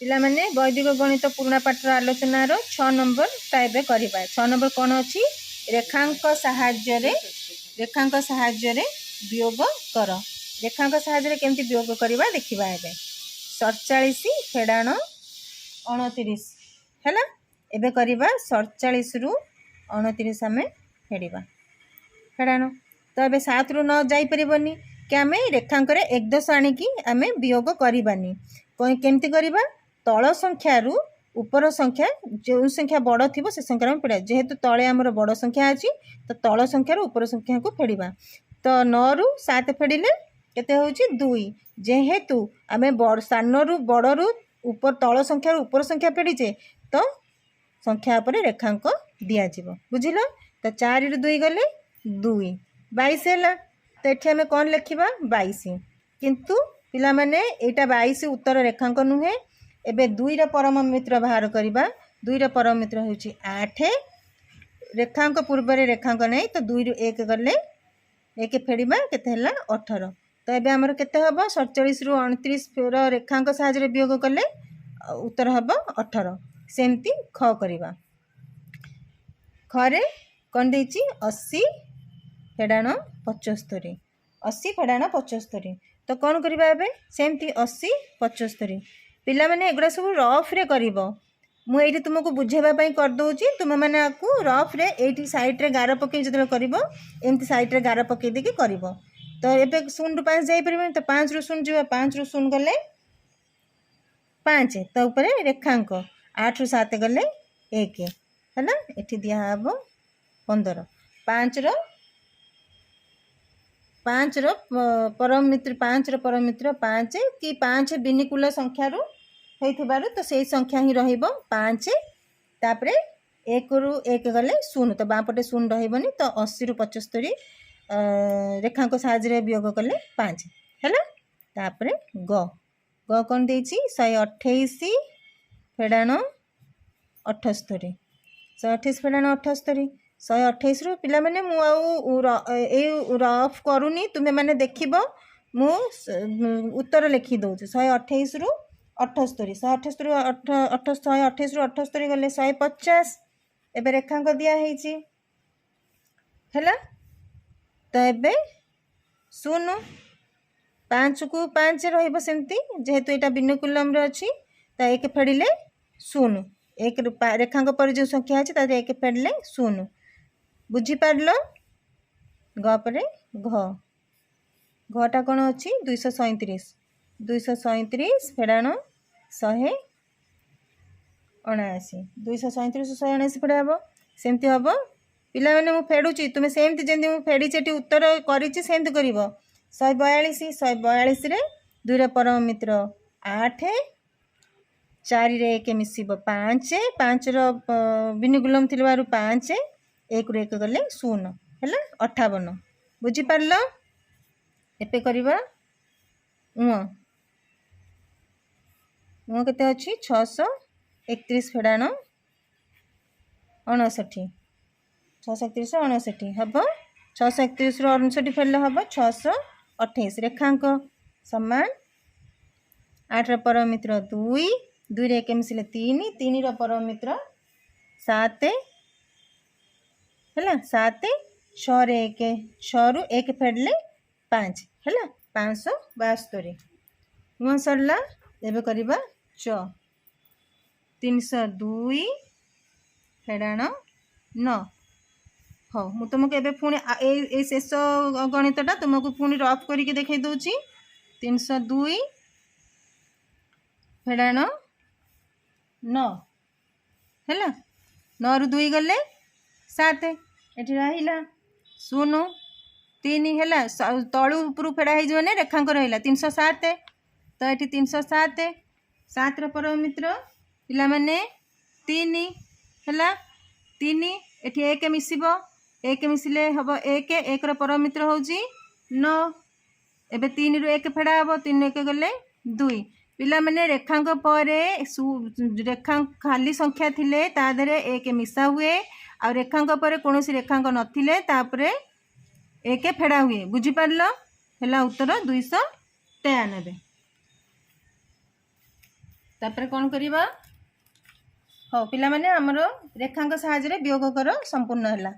पिला माने वैदिक गणित पुराणा पाठर आलोचनार 6 नंबरटा एबे करबा। 6 नंबर कौन अच्छी रेखांक साहाय्य वियोग कर। रेखांक साहाय्य केमती वियोग करवा देखा एबे 47 फेड़ाण 29 है एबे करवा 47 रु 29 आम फेड़ा फेड़ाण तो ये 7 रु 9 जापरनी कि आम रेखांक एक दश आणिकी आम वियोग करवानी केमती करवा तल संख्या रु ऊपर संख्या जो संख्या बड़ थी से संख्या में फेड़ा जेहेतु तले आमर बड़ संख्या अच्छी तो तल संख्या ऊपर संख्या को फेड़ा तो 9 रु 7 फेड़े केते होची 2 जेहेतु आम सान रु बड़ रु ऊपर तल संख्या ऊपर संख्या फेड़ीचे तो संख्या पर रेखांक दिज्व बुझिल तो 4 रु 2 गले 2 22 है तो ये आम कौन लिखा 22 किंतु पिला माने एटा 22 उत्तर रेखांक नुहे एबे 2 रा परम मित्र बाहर करवा 2 रा परम मित्र होची 8 रेखांक पूर्व रेखांक नहीं तो 2 रु 1 गले 1 फेड़ा केते हला 18 तो ये आमर केते हबो 47 रु 29 रेखांक साहाय्य वियोग कले उत्तर हबो 18 सेमती ख करवा खरे कौन देची 80 फेड़ाण 75 80 फेड़ाण 75 तो कौन करवा एबे सेमती 80 75 पिला माने एगुड़ा सब रफ रे करिवो मु एठी तुमको बुझेबा पई कर दोची तुम माने आकु रफ रे एठी साइड रे गार पके जदे करिवो एमती साइड रे गार पके देके करिवो तो एबे 0 रु 5 जाई परबे तो 5 रु 0 जीवा 5 रु 0 गले 5 तो ऊपर रेखांक 8 रु 7 गले 1 है ना एठी दिया हबो 15 5 रो परम मित्र 5 कि 5 बिनिकुल संख्या रु तो से संख्या ही रहिबो 5 तापरे 1 रु 1 गले 0 तो बापटे 0 रहिबनी तो 80 रु 75 रेखांक साहाय्य वियोग कले 5 हैला तापरे ग कौन देछि 128 फेड़ाण 78 128 फेड़ाण 78 128 रु पिला माने मु रफ करूनी तुम्हें माने देखिबो मु उत्तर लिखि दउछु 128 रु 78 128 रु 128 रु 78 गले 150 एबे रेखांक दिया हेची हैला तो एबे 0 5 को 5 रहिबो सेमती जेहेतु एटा बिनुकुलम रे अछि तो 1 फेडिले 0 1 रेखांक पर जो संख्या अछि तारे 1 फेडिले 0 बुझी पारलो ग परे घटा कौन अच्छी 237 फेड़ाण 179 237 179 फेड़ा हम सेमती हम पिला माने मु फेडुची तुम्हें सेमती जेमती मु फेड़ी उत्तर करिछि सेमती करिवो 142 रे 2 रा परम मित्र 8 4 रे 1 मिसिबो 5 रो बिनुकुलम थिलबारु 5 1 रु 1 गले 0 है 58 बुझी पारल एपे करवा केते अच्छी 631 फेड़ाण 59 631 59 हम 631 रु 59 फेड़ले हम 628 रेखांक समान 8 परम मित्र 2 2 रे 1 मिसिले 3 रो परम मित्र 7 है 7 6 रे 1 6 रु 1 फेड़ले 5 है 572 मुह सरला एबे करवा 302 फेड़ाण 9 हाँ मु तुमको एबे पुणी शेष गणितटा तुमको पुणी रफ करके देखई दूची 302 फेड़ाण 9 है 9 रु 2 गले 7 एठी रहिला 0 3 है तलु ऊपर फेड़ा हो रेखांक रहा 307 तो ये 307 7 परम मित्र पिला माने 3 है 3 एठी 1 मिसिबो 1 मिसिले हम 1 रो परम मित्र होची 9 एबे 3 रु 1 फेड़ा हम 3 1 गले 2 पिला माने रेखांक पर रेखांक खाली संख्या थिले ता धरे 1 मिसा हुए आ रेखांक पर कौन रेखांक नथिले तापरे 1 फेड़ा हुए बुझी पारल है उत्तर 293 तापर कौन करिबा हो पिला माने हमरो रेखांक साहाय्य रे वियोग कर संपूर्ण हैला।